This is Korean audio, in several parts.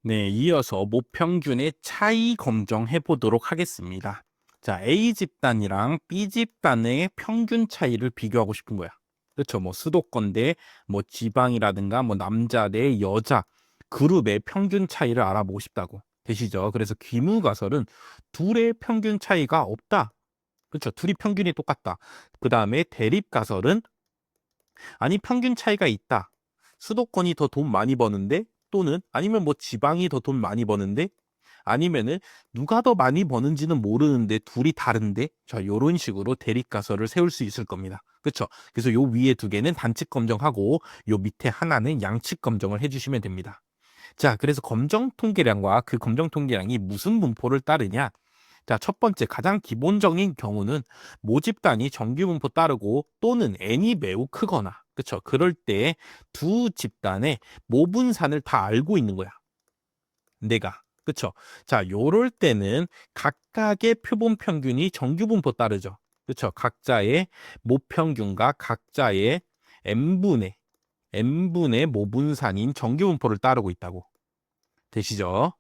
네, 이어서 모평균의 차이 검정해 보도록 하겠습니다. 자, A 집단이랑 B 집단의 평균 차이를 비교하고 싶은 거야. 그렇죠? 뭐 수도권 대 뭐 지방이라든가 뭐 남자 대 여자 그룹의 평균 차이를 알아보고 싶다고. 되시죠? 그래서 귀무가설은 둘의 평균 차이가 없다. 그렇죠? 둘이 평균이 똑같다. 그 다음에 대립가설은 아니 평균 차이가 있다. 수도권이 더 돈 많이 버는데 또는 아니면 뭐 지방이 더 돈 많이 버는데 아니면은 누가 더 많이 버는지는 모르는데 둘이 다른데 자 요런 식으로 대립가설을 세울 수 있을 겁니다. 그렇죠? 그래서 요 위에 두 개는 단측 검정하고 요 밑에 하나는 양측 검정을 해주시면 됩니다. 자 그래서 검정 통계량과 그 검정 통계량이 무슨 분포를 따르냐? 자, 첫 번째 가장 기본적인 경우는 모집단이 정규 분포 따르고 또는 n이 매우 크거나 그렇죠? 그럴 때 두 집단의 모분산을 다 알고 있는 거야. 내가. 그렇죠? 자, 요럴 때는 각각의 표본 평균이 정규 분포 따르죠. 그렇죠? 각자의 모평균과 각자의 n분의 모분산인 정규 분포를 따르고 있다고. 되시죠?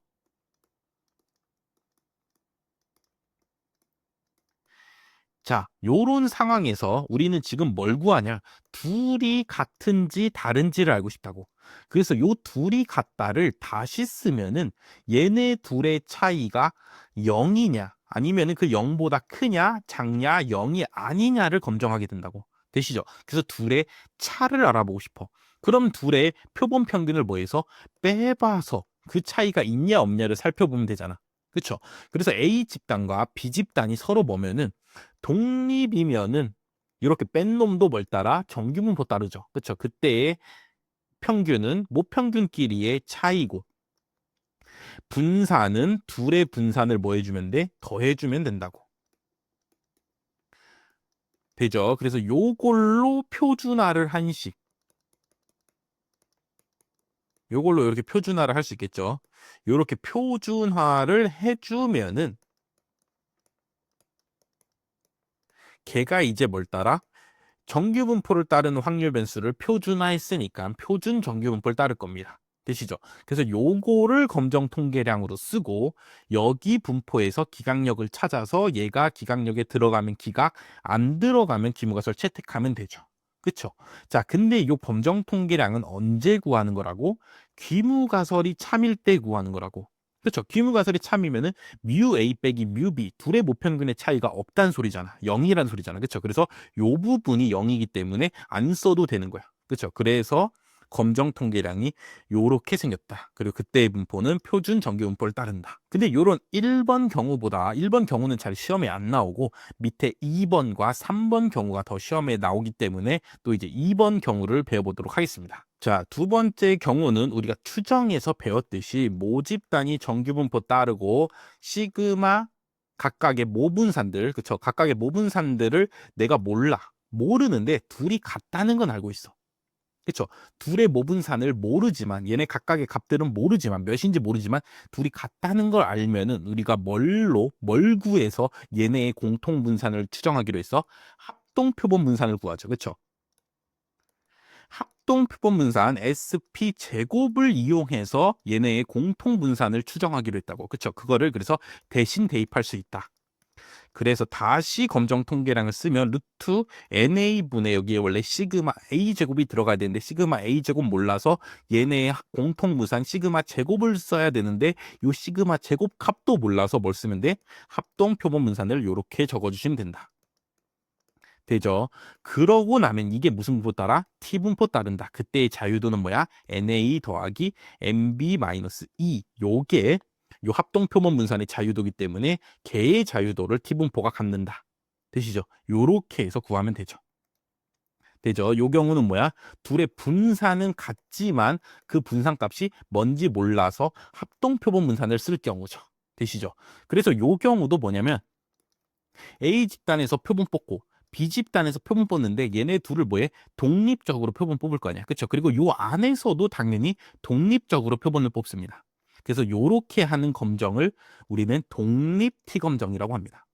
자, 요런 상황에서 우리는 지금 뭘 구하냐? 둘이 같은지 다른지를 알고 싶다고. 그래서 요 둘이 같다를 다시 쓰면은 얘네 둘의 차이가 0이냐 아니면은 그 0보다 크냐 작냐 0이 아니냐를 검정하게 된다고. 되시죠? 그래서 둘의 차를 알아보고 싶어. 그럼 둘의 표본 평균을 뭐해서 빼봐서 그 차이가 있냐 없냐를 살펴보면 되잖아. 그렇죠? 그래서 A 집단과 B 집단이 서로 보면은 독립이면은 이렇게 뺀 놈도 뭘 따라? 정규분포 따르죠. 그렇죠? 그때의 평균은 모평균끼리의 차이고 분산은 둘의 분산을 뭐 해주면 돼? 더해주면 된다고. 되죠? 그래서 요걸로 표준화를 한식. 요걸로 이렇게 표준화를 할 수 있겠죠. 요렇게 표준화를 해주면은 걔가 이제 뭘 따라? 정규 분포를 따르는 확률 변수를 표준화했으니까 표준 정규 분포를 따를 겁니다. 되시죠? 그래서 요거를 검정 통계량으로 쓰고 여기 분포에서 기각력을 찾아서 얘가 기각력에 들어가면 기각, 안 들어가면 기무가설 채택하면 되죠. 그쵸? 자, 근데 요 검정 통계량은 언제 구하는 거라고? 귀무가설이 참일 때 구하는 거라고. 그렇죠. 귀무가설이 참이면은 뮤 A 빼기 뮤 B 둘의 모평균의 차이가 없다는 소리잖아. 0이라는 소리잖아. 그렇죠. 그래서 요 부분이 0이기 때문에 안 써도 되는 거야. 그렇죠. 그래서 검정 통계량이 요렇게 생겼다. 그리고 그때의 분포는 표준 정규 분포를 따른다. 근데 요런 1번 경우보다 1번 경우는 잘 시험에 안 나오고 밑에 2번과 3번 경우가 더 시험에 나오기 때문에 또 이제 2번 경우를 배워보도록 하겠습니다. 자, 두 번째 경우는 우리가 추정에서 배웠듯이 모집 단위 정규 분포 따르고 시그마 각각의 모분산들, 그쵸? 각각의 모분산들을 내가 몰라. 모르는데 둘이 같다는 건 알고 있어. 그쵸? 둘의 모분산을 모르지만 얘네 각각의 값들은 모르지만 몇인지 모르지만 둘이 같다는 걸 알면은 우리가 뭘 구해서 얘네의 공통 분산을 추정하기로 했어? 합동 표본 분산을 구하죠. 그쵸? 합동 표본 분산 SP 제곱을 이용해서 얘네의 공통 분산을 추정하기로 했다고. 그쵸? 그거를 그래서 대신 대입할 수 있다. 그래서 다시 검정 통계량을 쓰면 루트 NA분의 여기에 원래 시그마 A 제곱이 들어가야 되는데 시그마 A 제곱 몰라서 얘네의 공통 무산 시그마 제곱을 써야 되는데 요 시그마 제곱 값도 몰라서 뭘 쓰면 돼? 합동 표본 분산을 이렇게 적어주시면 된다. 되죠? 그러고 나면 이게 무슨 분포 따라? T분포 따른다. 그때의 자유도는 뭐야? NA 더하기 MB-E 요게 요 합동 표본 분산의 자유도기 때문에 걔의 자유도를 T분포가 갖는다. 되시죠? 요렇게 해서 구하면 되죠. 되죠? 요 경우는 뭐야? 둘의 분산은 같지만 그 분산값이 뭔지 몰라서 합동 표본 분산을 쓸 경우죠. 되시죠? 그래서 요 경우도 뭐냐면 A 집단에서 표본 뽑고 B 집단에서 표본 뽑는데 얘네 둘을 뭐해? 독립적으로 표본 뽑을 거 아니야. 그렇죠? 그리고 요 안에서도 당연히 독립적으로 표본을 뽑습니다. 그래서 요렇게 하는 검정을 우리는 독립 T 검정이라고 합니다.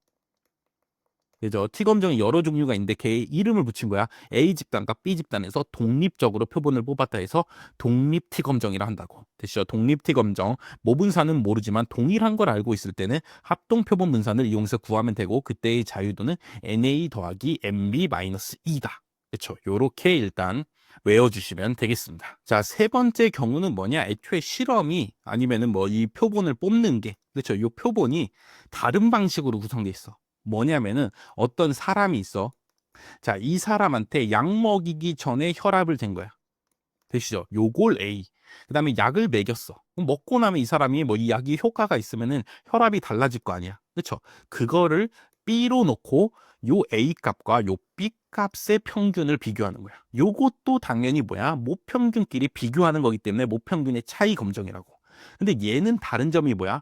그죠? T 검정이 여러 종류가 있는데 걔의 이름을 붙인 거야. A 집단과 B 집단에서 독립적으로 표본을 뽑았다 해서 독립 T 검정이라 한다고. 되시죠? 독립 T 검정. 모분사는 모르지만 동일한 걸 알고 있을 때는 합동 표본 분산을 이용해서 구하면 되고 그때의 자유도는 NA 더하기 MB 마이너스 2다. 그렇죠? 요렇게 일단 외워주시면 되겠습니다. 자, 세 번째 경우는 뭐냐? 애초에 실험이 아니면은 뭐 이 표본을 뽑는 게, 그렇죠? 이 표본이 다른 방식으로 구성돼 있어. 뭐냐면은 어떤 사람이 있어. 자, 이 사람한테 약 먹이기 전에 혈압을 잰 거야. 되시죠? 요걸 A. 그다음에 약을 먹였어. 그럼 먹고 나면 이 사람이 뭐 이 약이 효과가 있으면은 혈압이 달라질 거 아니야. 그렇죠? 그거를 B로 놓고 요 A 값과 요 B 값의 평균을 비교하는 거야. 요것도 당연히 뭐야? 모평균끼리 비교하는 거기 때문에 모평균의 차이 검정이라고. 근데 얘는 다른 점이 뭐야?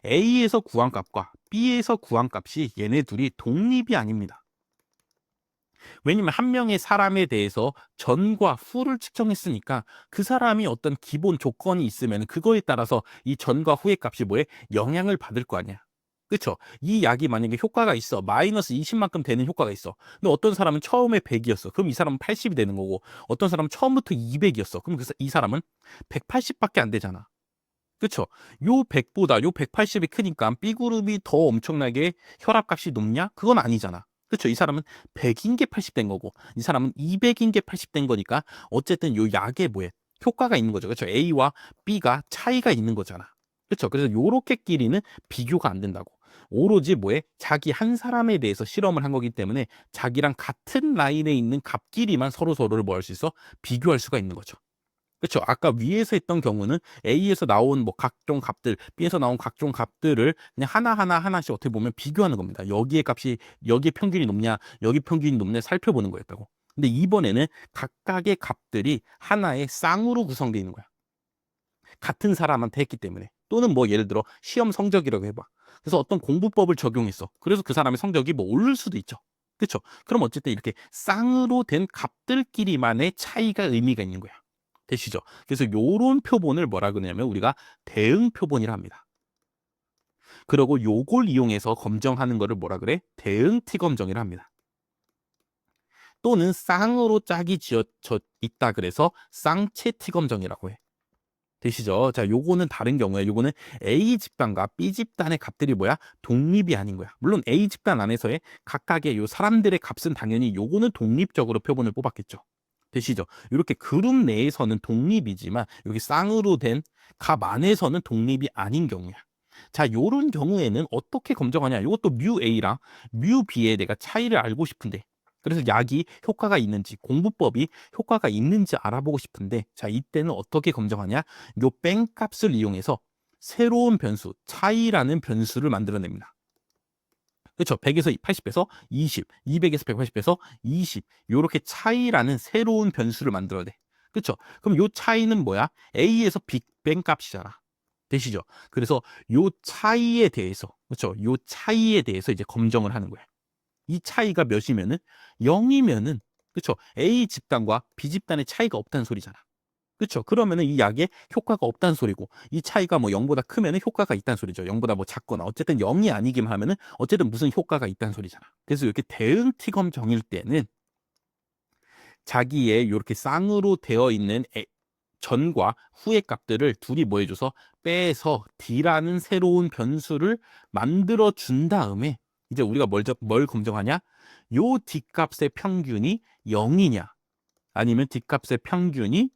A에서 구한 값과 B에서 구한 값이 얘네 둘이 독립이 아닙니다. 왜냐면 한 명의 사람에 대해서 전과 후를 측정했으니까 그 사람이 어떤 기본 조건이 있으면 그거에 따라서 이 전과 후의 값이 뭐에 영향을 받을 거 아니야. 그쵸? 이 약이 만약에 효과가 있어. 마이너스 20만큼 되는 효과가 있어. 근데 어떤 사람은 처음에 100이었어. 그럼 이 사람은 80이 되는 거고 어떤 사람은 처음부터 200이었어. 그럼 이 사람은 180밖에 안 되잖아. 그쵸? 요 100보다 요 180이 크니까 B그룹이 더 엄청나게 혈압값이 높냐? 그건 아니잖아. 그쵸? 이 사람은 100인 게 80 된 거고 이 사람은 200인 게 80 된 거니까 어쨌든 요 약에 뭐에 효과가 있는 거죠. 그쵸? A와 B가 차이가 있는 거잖아. 그쵸? 그래서 요렇게끼리는 비교가 안 된다고. 오로지 뭐에 자기 한 사람에 대해서 실험을 한 거기 때문에 자기랑 같은 라인에 있는 값끼리만 서로를 뭐 할 수 있어? 비교할 수가 있는 거죠. 그렇죠. 아까 위에서 했던 경우는 A에서 나온 뭐 각종 값들, B에서 나온 각종 값들을 그냥 하나씩 어떻게 보면 비교하는 겁니다. 여기에 값이 여기에 평균이 높냐, 여기 평균이 높냐 살펴보는 거였다고. 근데 이번에는 각각의 값들이 하나의 쌍으로 구성되어 있는 거야. 같은 사람한테 했기 때문에. 또는 뭐 예를 들어 시험 성적이라고 해봐. 그래서 어떤 공부법을 적용했어. 그래서 그 사람의 성적이 뭐 오를 수도 있죠. 그렇죠. 그럼 어쨌든 이렇게 쌍으로 된 값들끼리만의 차이가 의미가 있는 거야. 되시죠? 그래서 요런 표본을 뭐라 그러냐면 우리가 대응 표본이라 합니다. 그리고 요걸 이용해서 검정하는 거를 뭐라 그래? 대응 T 검정이라 합니다. 또는 쌍으로 짝이 지어져 있다 그래서 쌍체 T 검정이라고 해. 되시죠? 자, 요거는 다른 경우에 요거는 A 집단과 B 집단의 값들이 뭐야? 독립이 아닌 거야. 물론 A 집단 안에서의 각각의 요 사람들의 값은 당연히 요거는 독립적으로 표본을 뽑았겠죠. 되시죠? 이렇게 그룹 내에서는 독립이지만 여기 쌍으로 된 값 안에서는 독립이 아닌 경우야. 자, 요런 경우에는 어떻게 검정하냐? 이것도 뮤 A랑 뮤 B에 내가 차이를 알고 싶은데 그래서 약이 효과가 있는지 공부법이 효과가 있는지 알아보고 싶은데 자, 이때는 어떻게 검정하냐? 요 뺑값을 이용해서 새로운 변수, 차이라는 변수를 만들어냅니다. 그렇죠. 100에서 80에서 20, 200에서 180에서 20 요렇게 차이라는 새로운 변수를 만들어야 돼. 그렇죠. 그럼 요 차이는 뭐야? A에서 빅뱅 값이잖아. 되시죠? 그래서 요 차이에 대해서 그렇죠. 요 차이에 대해서 이제 검정을 하는 거야. 이 차이가 몇이면은 0이면은 그렇죠. A 집단과 B 집단의 차이가 없다는 소리잖아. 그렇죠. 그러면은 이 약에 효과가 없다는 소리고 이 차이가 뭐 0보다 크면은 효과가 있다는 소리죠. 0보다 뭐 작거나 어쨌든 0이 아니기만 하면은 어쨌든 무슨 효과가 있다는 소리잖아. 그래서 이렇게 대응 T검 정일 때는 자기의 이렇게 쌍으로 되어 있는 전과 후의 값들을 둘이 뭐 해줘서 빼서 D라는 새로운 변수를 만들어 준 다음에 이제 우리가 뭘 검정하냐? 요 D 값의 평균이 0이냐 아니면 D 값의 평균이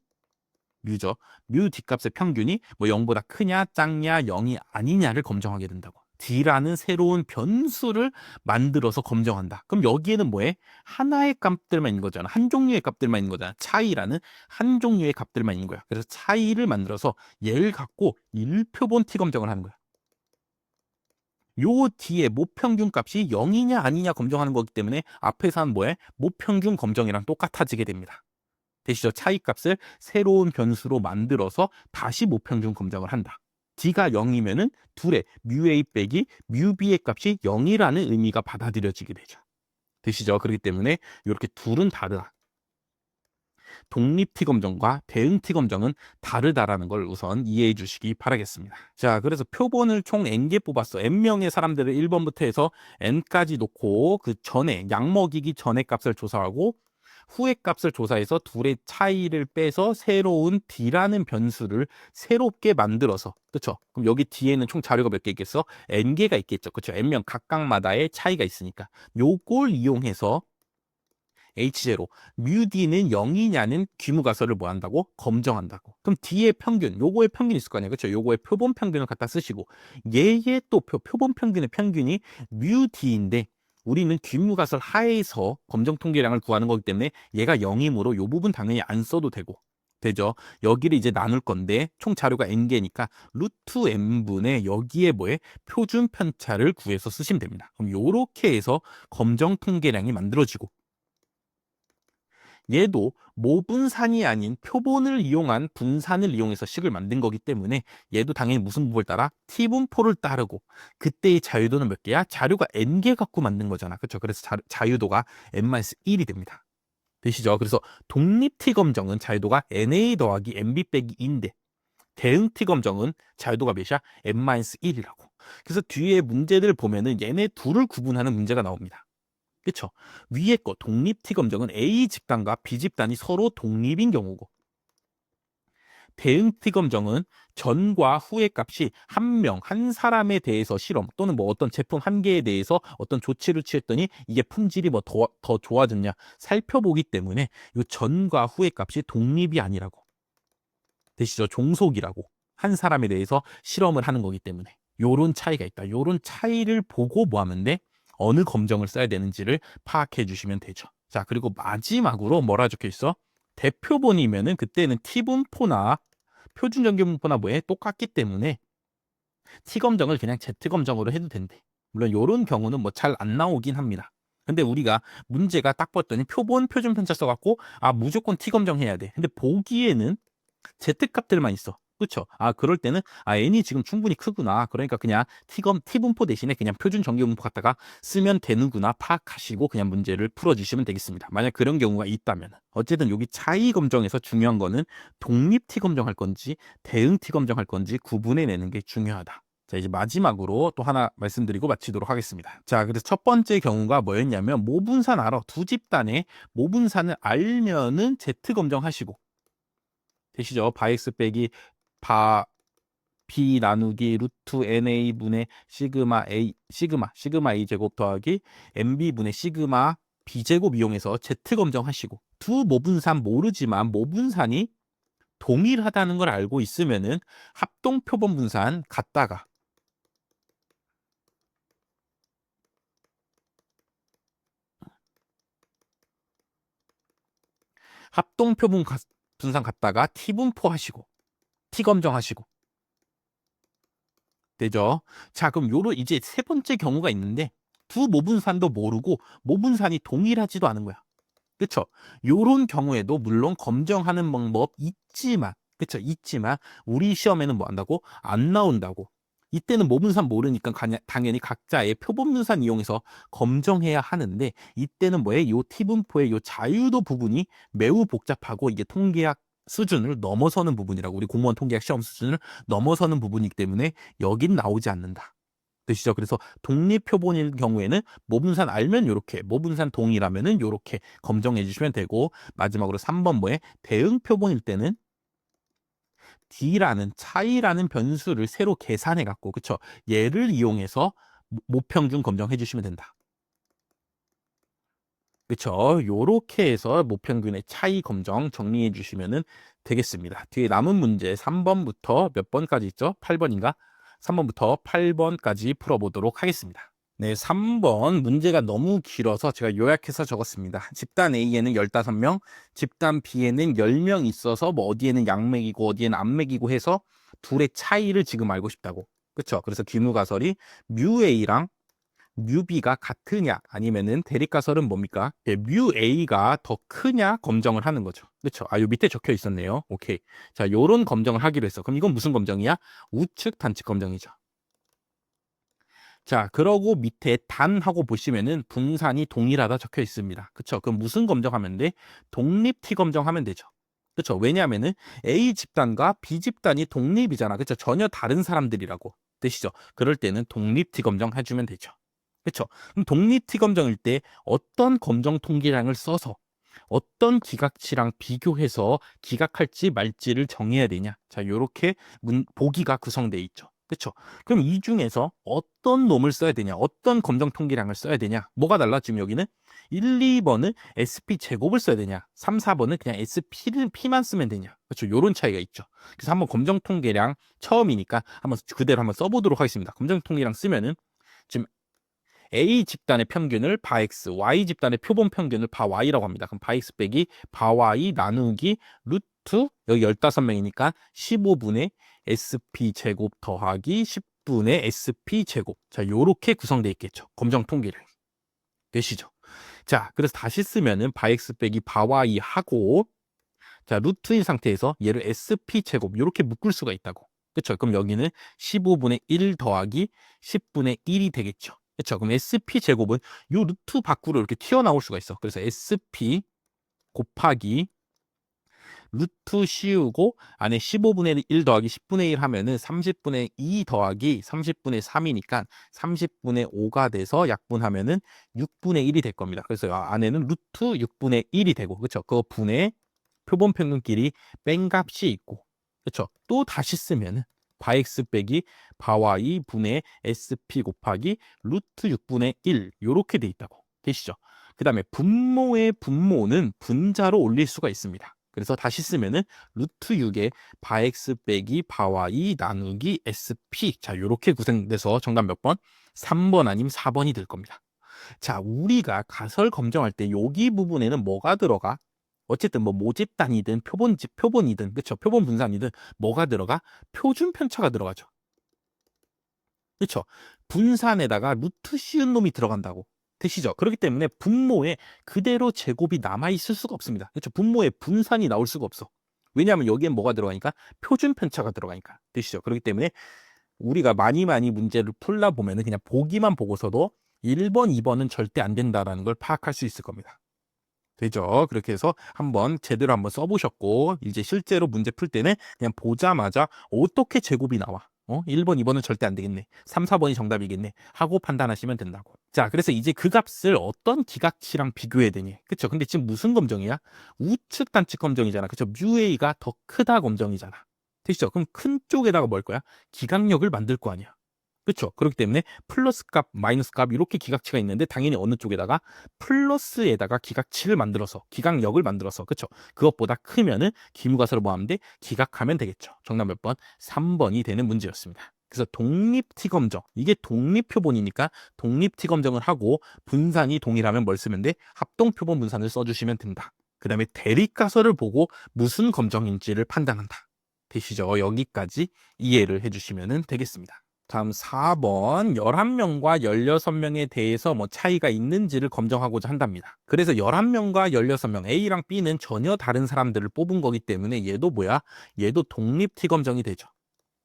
뮤죠. 뮤 뒷값의 평균이 뭐 0보다 크냐, 작냐, 0이 아니냐를 검정하게 된다고. D라는 새로운 변수를 만들어서 검정한다. 그럼 여기에는 뭐해? 하나의 값들만 있는 거잖아. 한 종류의 값들만 있는 거잖아. 차이라는 한 종류의 값들만 있는 거야. 그래서 차이를 만들어서 얘를 갖고 일표본 T 검정을 하는 거야. 요 뒤에 모평균 값이 0이냐 아니냐 검정하는 거기 때문에 앞에서 한 뭐해? 모평균 검정이랑 똑같아지게 됩니다. 되시죠? 차이값을 새로운 변수로 만들어서 다시 모평균 검정을 한다. D가 0이면은 둘의 뮤A 빼기 뮤B의 값이 0이라는 의미가 받아들여지게 되죠. 되시죠? 그렇기 때문에 이렇게 둘은 다르다. 독립 T 검정과 대응 T 검정은 다르다라는 걸 우선 이해해 주시기 바라겠습니다. 자, 그래서 표본을 총 N개 뽑았어. N명의 사람들을 1번부터 해서 N까지 놓고 그 전에 약 먹이기 전에 값을 조사하고 후의 값을 조사해서 둘의 차이를 빼서 새로운 D라는 변수를 새롭게 만들어서, 그렇죠? 그럼 여기 뒤에는 총 자료가 몇 개 있겠어? N개가 있겠죠. 그렇죠? N명 각각마다의 차이가 있으니까 요걸 이용해서 H0, 뮤 D는 0이냐는 귀무가설을 뭐 한다고? 검정한다고. 그럼 D의 평균, 요거의 평균이 있을 거 아니야. 그렇죠? 요거의 표본 평균을 갖다 쓰시고 얘의 또 표본 평균의 평균이 뮤 D인데 우리는 귀무가설 하에서 검정 통계량을 구하는 거기 때문에 얘가 0이므로 요 부분 당연히 안 써도 되죠. 여기를 이제 나눌 건데 총 자료가 n개니까 루트 n분의 여기에 뭐에 표준 편차를 구해서 쓰시면 됩니다. 그럼 요렇게 해서 검정 통계량이 만들어지고 얘도 모분산이 아닌 표본을 이용한 분산을 이용해서 식을 만든 거기 때문에 얘도 당연히 무슨 분포를 따라? T분포를 따르고 그때의 자유도는 몇 개야? 자료가 n개 갖고 만든 거잖아. 그렇죠? 그래서 자유도가 n-1이 됩니다. 되시죠? 그래서 독립 T 검정은 자유도가 NA 더하기 NB 빼기 2인데 대응 T 검정은 자유도가 몇이야? n-1이라고. 그래서 뒤에 문제들 보면은 얘네 둘을 구분하는 문제가 나옵니다. 그쵸? 위에 거 독립 T 검정은 A 집단과 B 집단이 서로 독립인 경우고 대응 T 검정은 전과 후의 값이 한 사람에 대해서 실험 또는 뭐 어떤 제품 한 개에 대해서 어떤 조치를 취했더니 이게 품질이 뭐 더 좋아졌냐 살펴보기 때문에 이 전과 후의 값이 독립이 아니라고. 되시죠? 종속이라고. 한 사람에 대해서 실험을 하는 거기 때문에 요런 차이가 있다. 요런 차이를 보고 뭐 하면 돼? 어느 검정을 써야 되는지를 파악해 주시면 되죠. 자, 그리고 마지막으로 뭐라 적혀 있어? 대표본이면은 그때는 T분포나 표준 정규분포나 뭐에 똑같기 때문에 T검정을 그냥 Z검정으로 해도 된대. 물론 이런 경우는 뭐 잘 안 나오긴 합니다. 근데 우리가 문제가 딱 봤더니 표본 표준 편차 써갖고 아 무조건 T검정 해야 돼. 근데 보기에는 Z값들만 있어. 그렇죠? 아 그럴 때는 아 n이 지금 충분히 크구나. 그러니까 그냥 T분포 대신에 그냥 표준 정규분포 갖다가 쓰면 되는구나 파악하시고 그냥 문제를 풀어주시면 되겠습니다. 만약 그런 경우가 있다면 어쨌든 여기 차이 검정에서 중요한 거는 독립 T 검정할 건지 대응 T 검정할 건지 구분해내는 게 중요하다. 자, 이제 마지막으로 또 하나 말씀드리고 마치도록 하겠습니다. 자, 그래서 첫 번째 경우가 뭐였냐면 모분산 알아. 두 집단의 모분산을 알면은 Z 검정하시고 되시죠? 바X 빼기 바 B 나누기 루트 NA 분의 시그마 A 제곱 더하기 MB 분의 시그마 B 제곱 이용해서 Z 검정하시고 두 모분산 모르지만 모분산이 동일하다는 걸 알고 있으면은 합동 표본 분산 갖다가 합동 표본 분산 갖다가 T 분포 하시고 T 검정하시고 되죠? 자, 그럼 요로 이제 세 번째 경우가 있는데 두 모분산도 모르고 모분산이 동일하지도 않은 거야. 그쵸? 요런 경우에도 물론 검정하는 방법 있지만 그쵸? 있지만 우리 시험에는 뭐 한다고? 안 나온다고. 이때는 모분산 모르니까 당연히 각자의 표본분산 이용해서 검정해야 하는데 이때는 뭐해? 요 T분포의 요 자유도 부분이 매우 복잡하고 이게 통계학 수준을 넘어서는 부분이라고 우리 공무원 통계학 시험 수준을 넘어서는 부분이기 때문에 여긴 나오지 않는다. 되시죠? 그래서 독립 표본일 경우에는 모분산 알면 요렇게 모분산 동일하면은 요렇게 검정해 주시면 되고 마지막으로 3번 뭐에 대응 표본일 때는 D라는 차이라는 변수를 새로 계산해 갖고 그쵸? 얘를 이용해서 모평균 검정해 주시면 된다. 그쵸? 요렇게 해서 모평균의 차이 검정 정리해 주시면 되겠습니다. 뒤에 남은 문제 3번부터 몇 번까지 있죠? 8번인가? 3번부터 8번까지 풀어보도록 하겠습니다. 네, 3번 문제가 너무 길어서 제가 요약해서 적었습니다. 집단 A에는 15명, 집단 B에는 10명 있어서 뭐 어디에는 양맥이고 어디에는 암맥이고 해서 둘의 차이를 지금 알고 싶다고. 그쵸? 그래서 귀무가설이 뮤 A랑 뮤 B가 같으냐 아니면은 대립가설은 뭡니까? 예, 뮤 A가 더 크냐 검정을 하는 거죠. 그렇죠? 아, 요 밑에 적혀 있었네요. 오케이. 자, 요런 검정을 하기로 했어. 그럼 이건 무슨 검정이야? 우측 단측 검정이죠. 자, 그러고 밑에 단하고 보시면은 분산이 동일하다 적혀 있습니다. 그쵸? 그럼 무슨 검정하면 돼? 독립 T 검정하면 되죠. 그쵸? 왜냐하면은 A 집단과 B 집단이 독립이잖아. 그쵸? 전혀 다른 사람들이라고 뜻이죠. 그럴 때는 독립티 검정 해주면 되죠. 그쵸? 그럼 독립티 검정일 때 어떤 검정 통계량을 써서 어떤 기각치랑 비교해서 기각할지 말지를 정해야 되냐. 자, 요렇게 보기가 구성되어 있죠. 그쵸? 그럼 이 중에서 어떤 놈을 써야 되냐, 어떤 검정 통계량을 써야 되냐. 뭐가 달라? 지금 여기는 1, 2번은 SP 제곱을 써야 되냐, 3, 4번은 그냥 P만 쓰면 되냐. 그렇죠? 요런 차이가 있죠. 그래서 한번 검정 통계량 처음이니까 한번 그대로 한번 써보도록 하겠습니다. 검정 통계량 쓰면은 지금 A 집단의 평균을 바X, Y 집단의 표본 평균을 바Y라고 합니다. 그럼 바X 빼기 바Y 나누기 루트, 여기 15명이니까 15분의 SP 제곱 더하기 10분의 SP 제곱. 자, 요렇게 구성되어 있겠죠. 검정 통계량. 되시죠? 자, 그래서 다시 쓰면은 바X 빼기 바Y 하고, 자, 루트인 상태에서 얘를 SP 제곱 이렇게 묶을 수가 있다고. 그렇죠? 그럼 여기는 15분의 1 더하기 10분의 1이 되겠죠. 그렇죠? 그럼 SP 제곱은 요 루트 밖으로 이렇게 튀어나올 수가 있어. 그래서 SP 곱하기 루트 씌우고 안에 15분의 1 더하기 10분의 1 하면은 30분의 2 더하기 30분의 3이니까 30분의 5가 돼서 약분하면은 6분의 1이 될 겁니다. 그래서 안에는 루트 6분의 1이 되고, 그렇죠? 그거 분의 표본 평균끼리 뺀 값이 있고, 그렇죠? 또 다시 쓰면은 바X 빼기 바Y 분의 SP 곱하기 루트 6분의 1 요렇게 돼 있다고 계시죠? 그 다음에 분모의 분모는 분자로 올릴 수가 있습니다. 그래서 다시 쓰면은 루트 6에 바X 빼기 바Y 나누기 SP. 자, 요렇게 구성돼서 정답 몇 번? 3번 아니면 4번이 될 겁니다. 자, 우리가 가설 검정할 때 여기 부분에는 뭐가 들어가? 어쨌든 뭐 모집단이든 표본이든, 그쵸? 표본 분산이든 뭐가 들어가? 표준 편차가 들어가죠. 그쵸? 분산에다가 루트 씌운 놈이 들어간다고. 되시죠? 그렇기 때문에 분모에 그대로 제곱이 남아있을 수가 없습니다. 그렇죠? 분모에 분산이 나올 수가 없어. 왜냐하면 여기엔 뭐가 들어가니까? 표준 편차가 들어가니까. 되시죠? 그렇기 때문에 우리가 많이 문제를 풀다 보면은 그냥 보기만 보고서도 1번, 2번은 절대 안 된다라는 걸 파악할 수 있을 겁니다. 되죠? 그렇게 해서 한번 제대로 한번 써보셨고, 이제 실제로 문제 풀 때는 그냥 보자마자 어떻게 제곱이 나와? 1번, 2번은 절대 안 되겠네. 3, 4번이 정답이겠네. 하고 판단하시면 된다고. 자, 그래서 이제 그 값을 어떤 기각치랑 비교해야 되니? 그쵸? 근데 지금 무슨 검정이야? 우측 단측 검정이잖아. 그쵸? 뮤A가 더 크다 검정이잖아. 되시죠? 그럼 큰 쪽에다가 뭘 거야? 기각력을 만들 거 아니야. 그렇죠. 그렇기 때문에 플러스 값, 마이너스 값 이렇게 기각치가 있는데 당연히 어느 쪽에다가 플러스에다가 기각치를 만들어서 기각력을 만들어서 그렇죠. 그것보다 크면은 기무가설을 뭐하면 돼? 기각하면 되겠죠. 정답 몇 번? 3번이 되는 문제였습니다. 그래서 독립티 검정, 이게 독립표본이니까 독립티 검정을 하고 분산이 동일하면 뭘 쓰면 돼? 합동표본 분산을 써주시면 된다. 그 다음에 대립가설을 보고 무슨 검정인지를 판단한다. 되시죠? 여기까지 이해를 해주시면 되겠습니다. 다음 4번 11명과 16명에 대해서 뭐 차이가 있는지를 검정하고자 한답니다. 그래서 11명과 16명 A랑 B는 전혀 다른 사람들을 뽑은 거기 때문에 얘도 뭐야? 얘도 독립 T 검정이 되죠.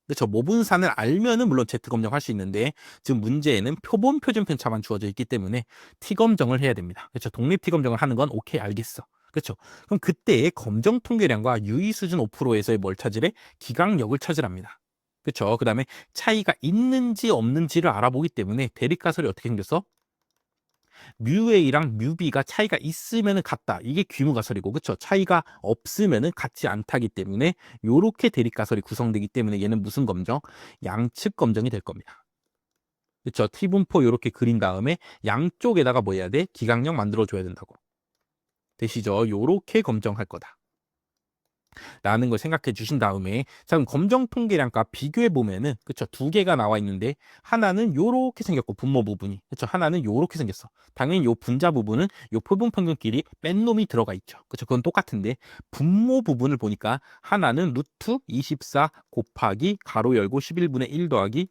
그렇죠. 모분산을 알면은 물론 Z 검정할 수 있는데 지금 문제에는 표본 표준 편차만 주어져 있기 때문에 T 검정을 해야 됩니다. 그렇죠. 독립 T 검정을 하는 건 오케이 알겠어. 그렇죠. 그럼 그때의 검정 통계량과 유의 수준 5%에서의 뭘 찾으래? 기각력을 찾으랍니다. 그렇죠. 그다음에 차이가 있는지 없는지를 알아보기 때문에 대립가설이 어떻게 생겼어? 뮤A랑 뮤B가 차이가 있으면 같다. 이게 귀무가설이고, 그렇죠? 차이가 없으면 같지 않다기 때문에 요렇게 대립가설이 구성되기 때문에 얘는 무슨 검정? 양측 검정이 될 겁니다. 그렇죠? T분포 요렇게 그린 다음에 양쪽에다가 뭐 해야 돼? 기각력 만들어줘야 된다고. 되시죠? 요렇게 검정할 거다. 라는 걸 생각해 주신 다음에 자, 그럼 검정 통계량과 비교해 보면은 그쵸, 두 개가 나와 있는데 하나는 요렇게 생겼고 분모 부분이 그쵸, 하나는 요렇게 생겼어. 당연히 요 분자 부분은 요 표본 평균끼리 뺀 놈이 들어가 있죠. 그쵸, 그건 똑같은데 분모 부분을 보니까 하나는 루트 24 곱하기 가로 열고 11분의 1 더하기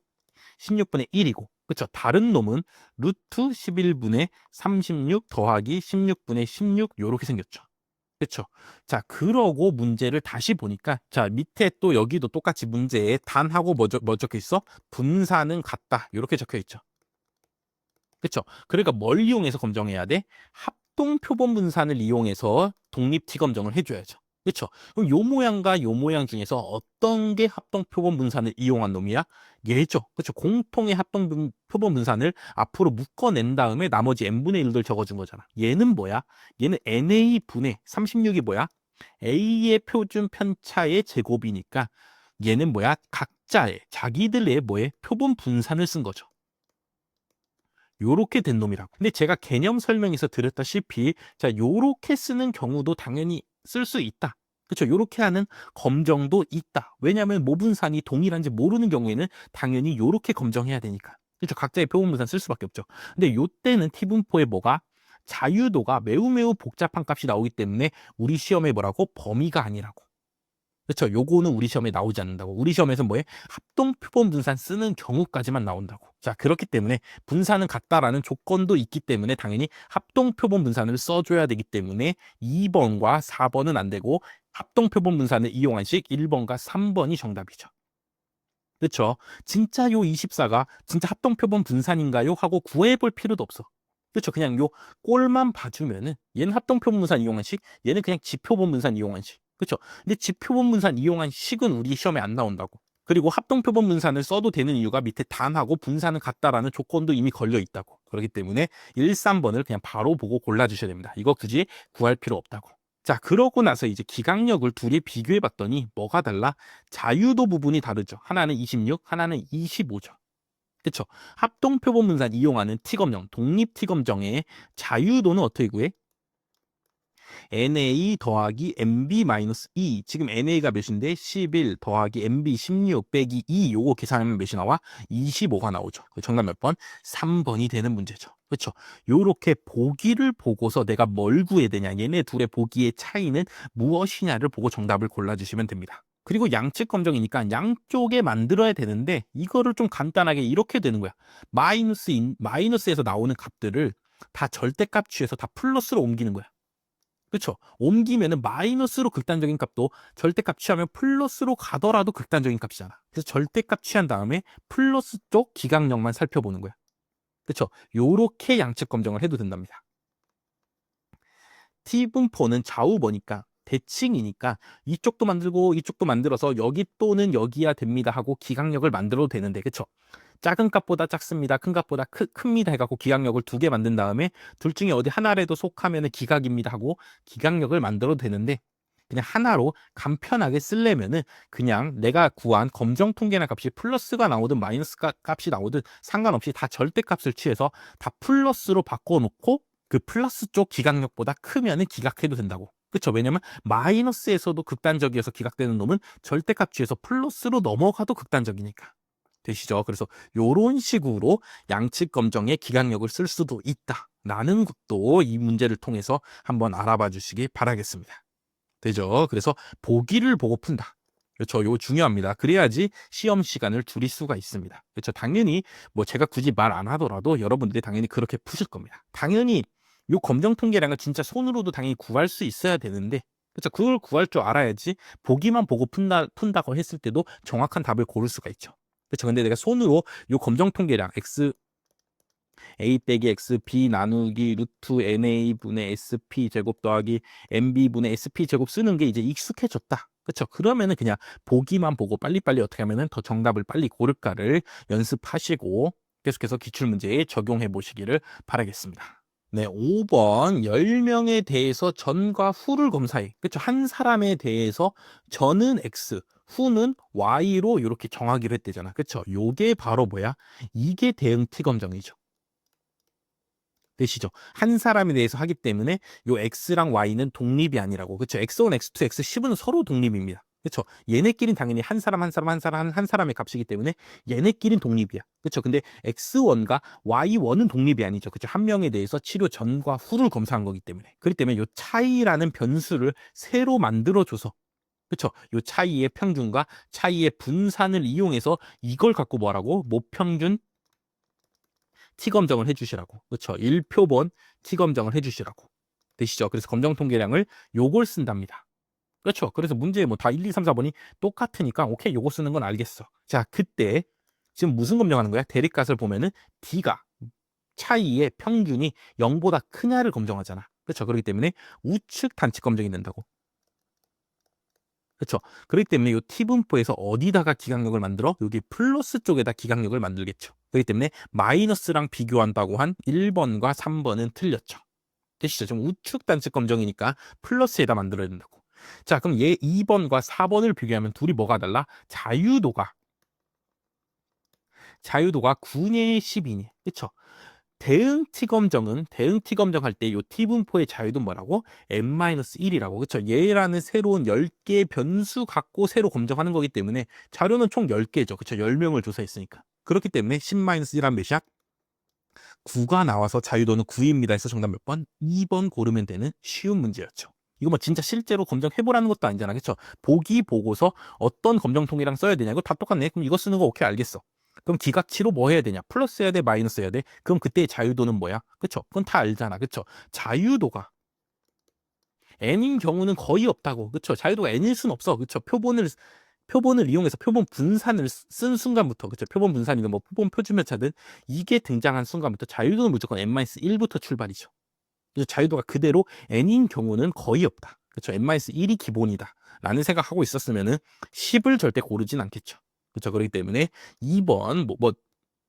16분의 1이고 그쵸, 다른 놈은 루트 11분의 36 더하기 16분의 16 요렇게 생겼죠. 그렇죠. 자, 그러고 문제를 다시 보니까 자, 밑에 또 여기도 똑같이 문제에 단하고 뭐 적혀 있어? 분산은 같다. 이렇게 적혀 있죠. 그렇죠. 그러니까 뭘 이용해서 검정해야 돼? 합동 표본 분산을 이용해서 독립 T 검정을 해줘야죠. 그렇죠? 그럼 요 모양과 요 모양 중에서 어떤 게 합동표본 분산을 이용한 놈이야? 얘죠. 그렇죠? 공통의 합동표본 분산을 앞으로 묶어낸 다음에 나머지 n분의 1을 적어준 거잖아. 얘는 뭐야? 얘는 NA분의 36이 뭐야? A의 표준 편차의 제곱이니까 얘는 뭐야? 각자의 자기들의 뭐에 표본 분산을 쓴 거죠. 요렇게 된 놈이라고. 근데 제가 개념 설명에서 드렸다시피 자, 요렇게 쓰는 경우도 당연히 쓸 수 있다. 그렇죠? 요렇게 하는 검정도 있다. 왜냐하면 모분산이 동일한지 모르는 경우에는 당연히 요렇게 검정해야 되니까. 그렇죠? 각자의 표본분산 쓸 수밖에 없죠. 근데 요때는 T분포에 뭐가 자유도가 매우 매우 복잡한 값이 나오기 때문에 우리 시험에 뭐라고? 범위가 아니라고. 그렇죠. 요거는 우리 시험에 나오지 않는다고. 우리 시험에서 뭐해? 합동 표본 분산 쓰는 경우까지만 나온다고. 자, 그렇기 때문에 분산은 같다라는 조건도 있기 때문에 당연히 합동 표본 분산을 써줘야 되기 때문에 2번과 4번은 안 되고 합동 표본 분산을 이용한 식 1번과 3번이 정답이죠. 그렇죠. 진짜 요 24가 진짜 합동 표본 분산인가요? 하고 구해볼 필요도 없어. 그렇죠. 그냥 요 꼴만 봐주면은 얘는 합동 표본 분산 이용한 식, 얘는 그냥 지표본 분산 이용한 식. 그렇죠. 근데 지표본 분산 이용한 식은 우리 시험에 안 나온다고. 그리고 합동 표본 분산을 써도 되는 이유가 밑에 단하고 분산은 같다라는 조건도 이미 걸려 있다고. 그렇기 때문에 1, 3번을 그냥 바로 보고 골라주셔야 됩니다. 이거 굳이 구할 필요 없다고. 자, 그러고 나서 이제 기강력을 둘이 비교해 봤더니 뭐가 달라? 자유도 부분이 다르죠. 하나는 26, 하나는 25죠. 그렇죠? 합동표본 분산 이용하는 T검정, 독립 T검정의 자유도는 어떻게 구해? NA 더하기 MB-2. 지금 NA가 몇인데? 11 더하기 MB 16 빼기 2. 요거 계산하면 몇이 나와? 25가 나오죠. 정답 몇 번? 3번이 되는 문제죠. 그렇죠? 요렇게 보기를 보고서 내가 뭘 구해야 되냐. 얘네 둘의 보기의 차이는 무엇이냐를 보고 정답을 골라주시면 됩니다. 그리고 양측 검정이니까 양쪽에 만들어야 되는데 이거를 좀 간단하게 이렇게 되는 거야. 마이너스에서 나오는 값들을 다 절대값 취해서 다 플러스로 옮기는 거야. 그렇죠? 옮기면은 마이너스로 극단적인 값도 절대값 취하면 플러스로 가더라도 극단적인 값이잖아. 그래서 절대값 취한 다음에 플러스 쪽 기강력만 살펴보는 거야. 그렇죠? 요렇게 양측 검정을 해도 된답니다. T분포는 좌우 뭐니까 대칭이니까 이쪽도 만들고 이쪽도 만들어서 여기 또는 여기야 됩니다 하고 기강력을 만들어도 되는데 그쵸? 작은 값보다 작습니다. 큰 값보다 큽니다 해갖고 기강력을 두 개 만든 다음에 둘 중에 어디 하나라도 속하면 기각입니다 하고 기강력을 만들어도 되는데 그냥 하나로 간편하게 쓰려면은 그냥 내가 구한 검정 통계나 값이 플러스가 나오든 마이너스 값이 나오든 상관없이 다 절대값을 취해서 다 플러스로 바꿔놓고 그 플러스 쪽 기각력보다 크면은 기각해도 된다고. 그쵸? 왜냐면 마이너스에서도 극단적이어서 기각되는 놈은 절대값 취해서 플러스로 넘어가도 극단적이니까. 되시죠? 그래서 요런 식으로 양측 검정의 기각력을 쓸 수도 있다. 라는 것도 이 문제를 통해서 한번 알아봐 주시기 바라겠습니다. 되죠? 그래서 보기를 보고 푼다. 그렇죠. 요거 중요합니다. 그래야지 시험 시간을 줄일 수가 있습니다. 그렇죠. 당연히 뭐 제가 굳이 말 안 하더라도 여러분들이 당연히 그렇게 푸실 겁니다. 당연히 요 검정 통계량을 진짜 손으로도 당연히 구할 수 있어야 되는데 그렇죠. 그걸 구할 줄 알아야지 보기만 보고 푼다고 했을 때도 정확한 답을 고를 수가 있죠. 그렇죠. 근데 내가 손으로 요 검정 통계량 x a 빼기 x b 나누기 루트 na 분의 sp 제곱 더하기 mb 분의 sp 제곱 쓰는 게 이제 익숙해졌다. 그렇죠? 그러면은 그냥 보기만 보고 빨리빨리 어떻게 하면은 더 정답을 빨리 고를까를 연습하시고 계속해서 기출문제에 적용해 보시기를 바라겠습니다. 네, 5번 10명에 대해서 전과 후를 검사해. 그렇죠? 한 사람에 대해서 전은 x, 후는 y로 이렇게 정하기로 했대잖아. 그렇죠? 요게 바로 뭐야? 이게 대응 T 검정이죠. 되시죠? 한 사람에 대해서 하기 때문에 요 X랑 Y는 독립이 아니라고. 그렇죠? X1, X2, X10은 서로 독립입니다. 그렇죠? 얘네끼리는 당연히 한 사람 한 사람의 값이기 때문에 얘네끼리는 독립이야. 그렇죠? 근데 X1과 Y1은 독립이 아니죠. 그렇죠? 한 명에 대해서 치료 전과 후를 검사한 거기 때문에. 그렇기 때문에 요 차이라는 변수를 새로 만들어 줘서 그렇죠? 요 차이의 평균과 차이의 분산을 이용해서 이걸 갖고 뭐라고? 모평균 T검정을 해주시라고. 그렇죠. 1표본 T검정을 해주시라고. 되시죠? 그래서 검정 통계량을 요걸 쓴답니다. 그렇죠. 그래서 문제 뭐 다 1, 2, 3, 4번이 똑같으니까 오케이 요거 쓰는 건 알겠어. 자, 그때 지금 무슨 검정하는 거야? 대립값을 보면은 D가 차이의 평균이 0보다 크냐를 검정하잖아. 그렇죠. 그렇기 때문에 우측 단축 검정이 된다고. 그렇죠? 그렇기 때문에 이 T분포에서 어디다가 기각력을 만들어? 여기 플러스 쪽에다 기각력을 만들겠죠. 그렇기 때문에 마이너스랑 비교한다고 한 1번과 3번은 틀렸죠. 되시죠? 좀 우측 단측 검정이니까 플러스에다 만들어야 된다고. 자, 그럼 얘 2번과 4번을 비교하면 둘이 뭐가 달라? 자유도가 9네 12네. 그쵸? 대응 T검정 할 때 요 T분포의 자유도 뭐라고? n-1이라고. 그쵸? 얘라는 새로운 10개의 변수 갖고 새로 검정하는 거기 때문에 자료는 총 10개죠. 그쵸? 10명을 조사했으니까. 그렇기 때문에 10-1란 몇이야? 9가 나와서 자유도는 9입니다. 해서 정답 몇 번? 2번 고르면 되는 쉬운 문제였죠. 이거 뭐 진짜 실제로 검정해보라는 것도 아니잖아. 그쵸? 보기 보고서 어떤 검정통이랑 써야 되냐. 이거 다 똑같네. 그럼 이거 쓰는 거 오케이 알겠어. 그럼 기각치로 뭐 해야 되냐? 플러스 해야 돼? 마이너스 해야 돼? 그럼 그때의 자유도는 뭐야? 그쵸? 그건 다 알잖아. 그쵸? 자유도가 n인 경우는 거의 없다고. 그쵸? 자유도가 n일 순 없어. 그쵸? 표본을 이용해서 표본 분산을 쓴 순간부터, 그쵸? 표본 분산이든 뭐 표본 표준멸차든 이게 등장한 순간부터 자유도는 무조건 n-1부터 출발이죠. 그래서 자유도가 그대로 n인 경우는 거의 없다. 그렇죠? n-1이 기본이다. 라는 생각하고 있었으면은 10을 절대 고르진 않겠죠. 그렇죠? 그렇기 때문에 2번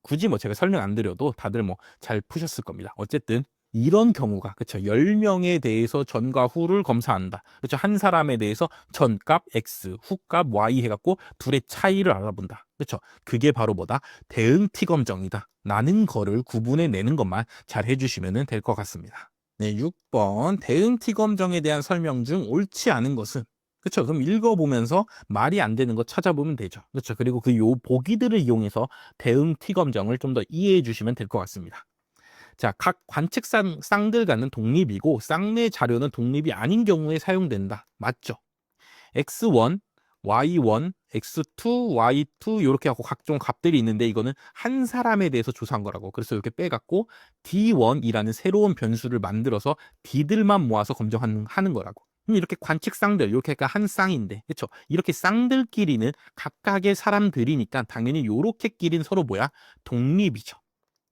굳이 제가 설명 안 드려도 다들 잘 푸셨을 겁니다. 어쨌든 이런 경우가 그렇죠. 10명에 대해서 전과 후를 검사한다. 그렇죠. 한 사람에 대해서 전값 x, 후값 y 해갖고 둘의 차이를 알아본다. 그렇죠. 그게 바로 뭐다? 대응 T검정이다. 라는 거를 구분해 내는 것만 잘 해주시면 될 것 같습니다. 네, 6번 대응 T검정에 대한 설명 중 옳지 않은 것은 그렇죠. 그럼 읽어보면서 말이 안 되는 거 찾아보면 되죠. 그렇죠. 그리고 그 요 보기들을 이용해서 대응 T검정을 좀 더 이해해 주시면 될 것 같습니다. 자, 각 관측 쌍들과는 독립이고 쌍내 자료는 독립이 아닌 경우에 사용된다. 맞죠? X1, Y1, X2, Y2 이렇게 하고 각종 값들이 있는데 이거는 한 사람에 대해서 조사한 거라고. 그래서 이렇게 빼갖고 D1이라는 새로운 변수를 만들어서 D들만 모아서 검정하는 거라고. 이렇게 관측 쌍들, 이렇게 한 쌍인데, 그렇죠? 이렇게 쌍들끼리는 각각의 사람들이니까 당연히 요렇게끼리는 서로 뭐야? 독립이죠.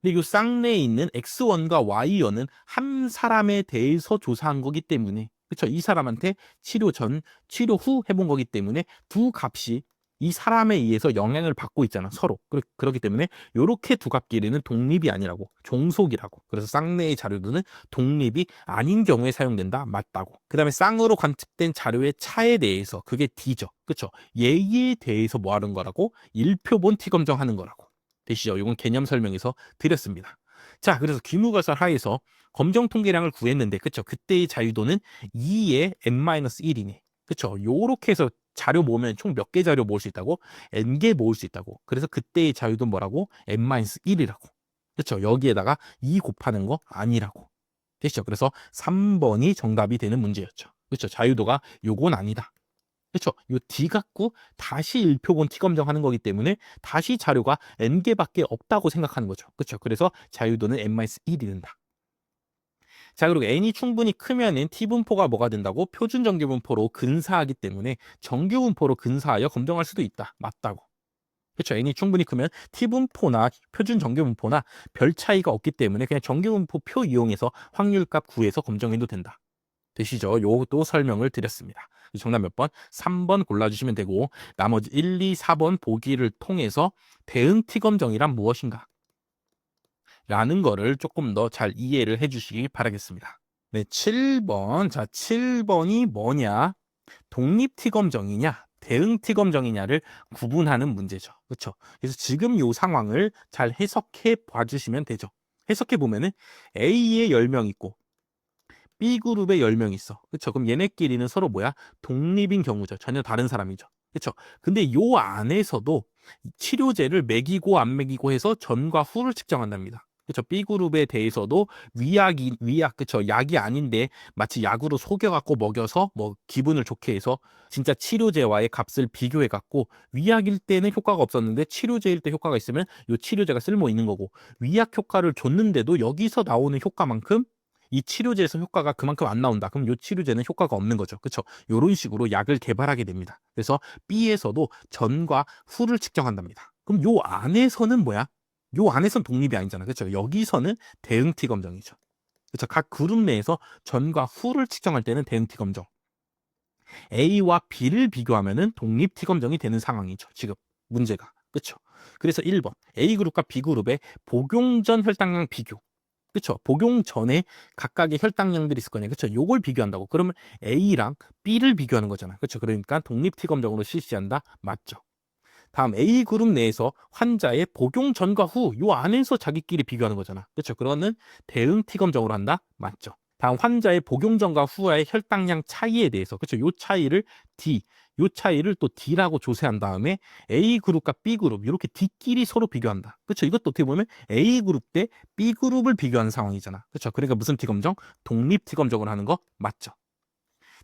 근데 이 쌍내에 있는 X1과 Y1은 한 사람에 대해서 조사한 거기 때문에 그렇죠? 이 사람한테 치료 전, 치료 후 해본 거기 때문에 두 값이 이 사람에 의해서 영향을 받고 있잖아, 서로. 그렇기 때문에 이렇게 두 값끼리는 독립이 아니라고, 종속이라고. 그래서 쌍내의 자료들은 독립이 아닌 경우에 사용된다, 맞다고. 그 다음에 쌍으로 관측된 자료의 차에 대해서 그게 D죠, 그렇죠? 얘에 대해서 뭐 하는 거라고? 일표본 T 검정하는 거라고. 되시죠? 이건 개념 설명에서 드렸습니다. 자, 그래서 귀무가설 하에서 검정 통계량을 구했는데, 그쵸? 그때의 자유도는 2의 n-1이네. 그쵸? 요렇게 해서 자료 모으면 총 몇 개 자료 모을 수 있다고? n개 모을 수 있다고. 그래서 그때의 자유도 뭐라고? n-1이라고. 그쵸? 여기에다가 2 곱하는 거 아니라고. 되시죠? 그래서 3번이 정답이 되는 문제였죠. 그쵸? 자유도가 요건 아니다. 그렇죠. 요 D 갖고 다시 일표본 T 검정하는 거기 때문에 다시 자료가 n개밖에 없다고 생각하는 거죠. 그렇죠. 그래서 자유도는 n-1이 된다. 자, 그리고 n이 충분히 크면은 T분포가 뭐가 된다고? 표준 정규분포로 근사하기 때문에 정규분포로 근사하여 검정할 수도 있다. 맞다고. 그렇죠. n이 충분히 크면 T분포나 표준 정규분포나 별 차이가 없기 때문에 그냥 정규분포 표 이용해서 확률값 구해서 검정해도 된다. 되시죠? 요것도 설명을 드렸습니다. 정답 몇 번? 3번 골라주시면 되고 나머지 1, 2, 4번 보기를 통해서 대응 T검정이란 무엇인가? 라는 거를 조금 더 잘 이해를 해주시기 바라겠습니다. 네, 7번. 자, 7번이 뭐냐? 독립 T검정이냐? 대응 T검정이냐를 구분하는 문제죠. 그렇죠? 그래서 지금 요 상황을 잘 해석해 봐주시면 되죠. 해석해 보면은 A에 10명 있고 B그룹에 10명 있어. 그쵸? 그럼 얘네끼리는 서로 뭐야? 독립인 경우죠. 전혀 다른 사람이죠. 그쵸? 근데 요 안에서도 치료제를 먹이고 안 먹이고 해서 전과 후를 측정한답니다. 그쵸? B그룹에 대해서도 위약, 그쵸? 약이 아닌데 마치 약으로 속여갖고 먹여서 뭐 기분을 좋게 해서 진짜 치료제와의 값을 비교해갖고 위약일 때는 효과가 없었는데 치료제일 때 효과가 있으면 요 치료제가 쓸모 있는 거고 위약 효과를 줬는데도 여기서 나오는 효과만큼 이 치료제에서 효과가 그만큼 안 나온다. 그럼 이 치료제는 효과가 없는 거죠. 그렇죠? 이런 식으로 약을 개발하게 됩니다. 그래서 B에서도 전과 후를 측정한답니다. 그럼 요 안에서는 뭐야? 요 안에서는 독립이 아니잖아. 그렇죠? 여기서는 대응 T 검정이죠. 그렇죠? 각 그룹 내에서 전과 후를 측정할 때는 대응 T 검정. A와 B를 비교하면은 독립T 검정이 되는 상황이죠. 지금 문제가. 그렇죠? 그래서 1번 A그룹과 B그룹의 복용 전 혈당량 비교. 그렇죠? 복용 전에 각각의 혈당량들이 있을 거냐. 그렇죠? 요걸 비교한다고. 그러면 A랑 B를 비교하는 거잖아. 그렇죠? 그러니까 독립T 검정으로 실시한다. 맞죠? 다음 A그룹 내에서 환자의 복용 전과 후 요 안에서 자기끼리 비교하는 거잖아. 그렇죠? 그거는 대응 T 검정으로 한다. 맞죠? 다음 환자의 복용 전과 후의 혈당량 차이에 대해서 그렇죠? 요 차이를 D, 요 차이를 또 D라고 조세한 다음에 A그룹과 B그룹 이렇게 D끼리 서로 비교한다. 그렇죠? 이것도 어떻게 보면 A그룹 대 B그룹을 비교하는 상황이잖아. 그렇죠? 그러니까 무슨 T 검정? 독립 T 검정을 하는 거 맞죠?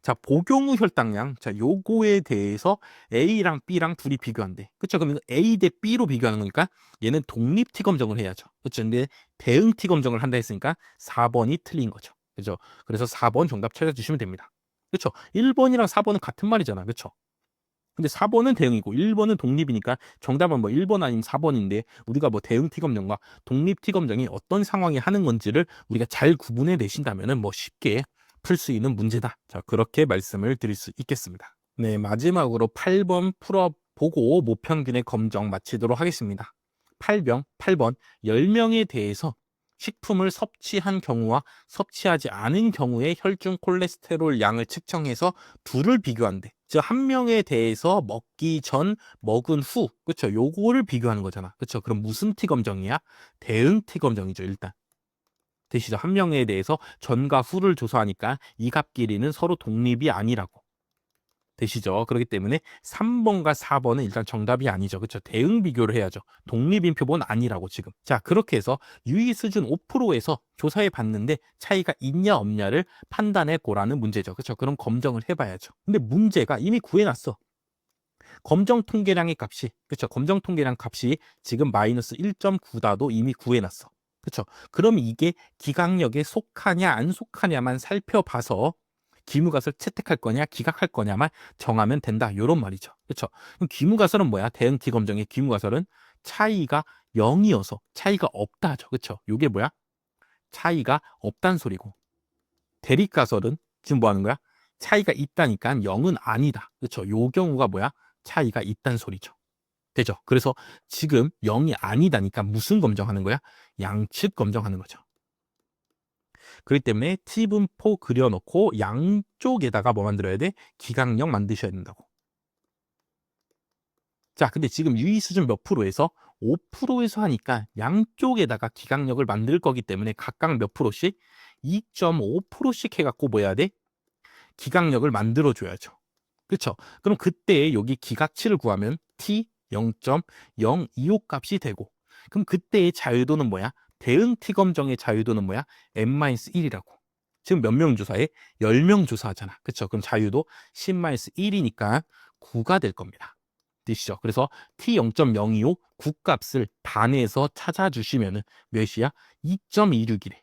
자, 복용 후 혈당량. 자, 요거에 대해서 A랑 B랑 둘이 비교한대. 그쵸? 그러면 A 대 B로 비교하는 거니까 얘는 독립 T 검정을 해야죠. 그쵸? 근데 대응 T 검정을 한다 했으니까 4번이 틀린 거죠. 그죠? 그래서 4번 정답 찾아주시면 됩니다. 그쵸? 1번이랑 4번은 같은 말이잖아. 그쵸? 근데 4번은 대응이고 1번은 독립이니까 정답은 뭐 1번 아니면 4번인데 우리가 뭐 대응 T 검정과 독립 T 검정이 어떤 상황에 하는 건지를 우리가 잘 구분해 내신다면은 뭐 쉽게 풀 수 있는 문제다. 자, 그렇게 말씀을 드릴 수 있겠습니다. 네, 마지막으로 8번 풀어보고 모평균의 검정 마치도록 하겠습니다. 8번 10명에 대해서 식품을 섭취한 경우와 섭취하지 않은 경우의 혈중 콜레스테롤 양을 측정해서 둘을 비교한대. 즉, 한 명에 대해서 먹기 전, 먹은 후, 그쵸? 요거를 비교하는 거잖아. 그쵸? 그럼 무슨 T 검정이야? 대응 T 검정이죠, 일단. 되시죠? 한 명에 대해서 전과 후를 조사하니까 이 값끼리는 서로 독립이 아니라고. 되시죠? 그렇기 때문에 3번과 4번은 일단 정답이 아니죠. 그렇죠? 대응 비교를 해야죠. 독립인 표본 아니라고 지금. 자, 그렇게 해서 유의 수준 5%에서 조사해 봤는데 차이가 있냐 없냐를 판단해 보라는 문제죠. 그렇죠? 그럼 검정을 해 봐야죠. 근데 문제가 이미 구해 놨어. 검정 통계량의 값이 그렇죠? 검정 통계량 값이 지금 마이너스 1.9다도 이미 구해 놨어. 그렇죠? 그럼 이게 기각력에 속하냐 안 속하냐만 살펴봐서 기무가설 채택할 거냐 기각할 거냐만 정하면 된다. 요런 말이죠. 그렇죠? 그럼 기무가설은 뭐야? 대응 T 검정의 기무가설은 차이가 0이어서 차이가 없다죠. 그렇죠? 요게 뭐야? 차이가 없단 소리고. 대립가설은 지금 뭐 하는 거야? 차이가 있다니까 0은 아니다. 그렇죠? 요 경우가 뭐야? 차이가 있단 소리죠. 되죠? 그래서 지금 0이 아니다니까 무슨 검정하는 거야? 양측 검정하는 거죠. 그렇기 때문에 T분포 그려놓고 양쪽에다가 뭐 만들어야 돼? 기각력 만드셔야 된다고. 자, 근데 지금 유의 수준 몇 프로에서 5%에서 하니까 양쪽에다가 기각력을 만들 거기 때문에 각각 몇 프로씩 2.5%씩 해갖고 뭐 해야 돼? 기각력을 만들어줘야죠. 그렇죠? 그럼 그때 여기 기각치를 구하면 T 0.025 값이 되고 그럼 그때의 자유도는 뭐야? 대응 T 검정의 자유도는 뭐야? n-1이라고. 지금 몇 명 조사해? 10명 조사하잖아. 그렇죠? 그럼 자유도 10-1이니까 9가 될 겁니다. 되시죠? 그래서 T 0.025 9 값을 반에서 찾아주시면은 몇이야? 2.26이래.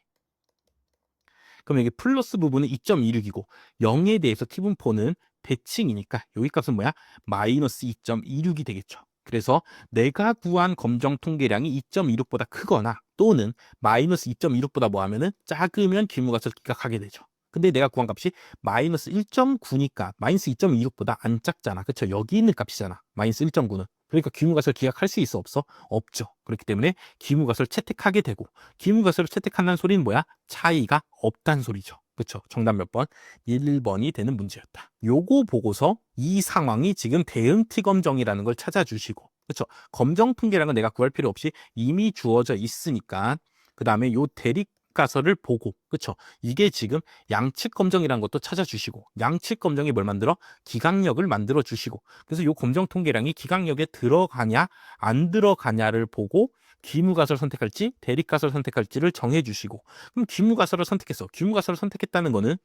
그럼 여기 플러스 부분은 2.26이고 0에 대해서 T분포는 대칭이니까 여기 값은 뭐야? 마이너스 2.26이 되겠죠. 그래서 내가 구한 검정 통계량이 2.26보다 크거나 또는 마이너스 2.26보다 뭐 하면은 작으면 기무가설 기각하게 되죠. 근데 내가 구한 값이 마이너스 1.9니까 마이너스 2.26보다 안 작잖아. 그렇죠? 여기 있는 값이잖아. 마이너스 1.9는. 그러니까 기무가설 기각할 수 있어 없어? 없죠. 그렇기 때문에 기무가설 채택하게 되고 기무가설을 채택한다는 소리는 뭐야? 차이가 없다는 소리죠. 그렇죠? 정답 몇 번? 1번이 되는 문제였다. 요거 보고서 이 상황이 지금 대응 T 검정이라는 걸 찾아주시고 그렇죠? 검정 통계량은 내가 구할 필요 없이 이미 주어져 있으니까 그 다음에 요 대립 가설을 보고 그렇죠? 이게 지금 양측 검정이라는 것도 찾아주시고 양측 검정이 뭘 만들어? 기각력을 만들어 주시고 그래서 요 검정 통계량이 기각력에 들어가냐 안 들어가냐를 보고 기무가설 선택할지 대립가설 선택할지를 정해주시고 그럼 기무가설을 선택했어. 기무가설을 선택했다는 거는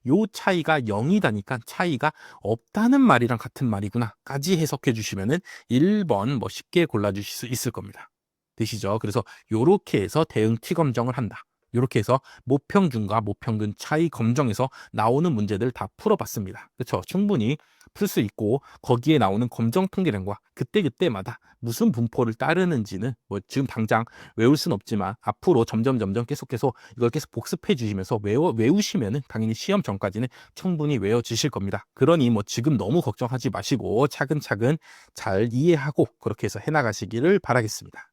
요 차이가 0이다니까 차이가 없다는 말이랑 같은 말이구나 까지 해석해 주시면은 1번 뭐 쉽게 골라주실 수 있을 겁니다. 되시죠? 그래서 요렇게 해서 대응 T 검정을 한다. 이렇게 해서 모평균과 모평균 차이 검정에서 나오는 문제들 다 풀어봤습니다. 그렇죠? 충분히 풀 수 있고, 거기에 나오는 검정 통계량과 그때그때마다 무슨 분포를 따르는지는 뭐 지금 당장 외울 순 없지만 앞으로 점점 계속 이걸 계속 복습해 주시면서 외우시면은 당연히 시험 전까지는 충분히 외워지실 겁니다. 그러니 뭐 지금 너무 걱정하지 마시고 차근차근 잘 이해하고 그렇게 해서 해나가시기를 바라겠습니다.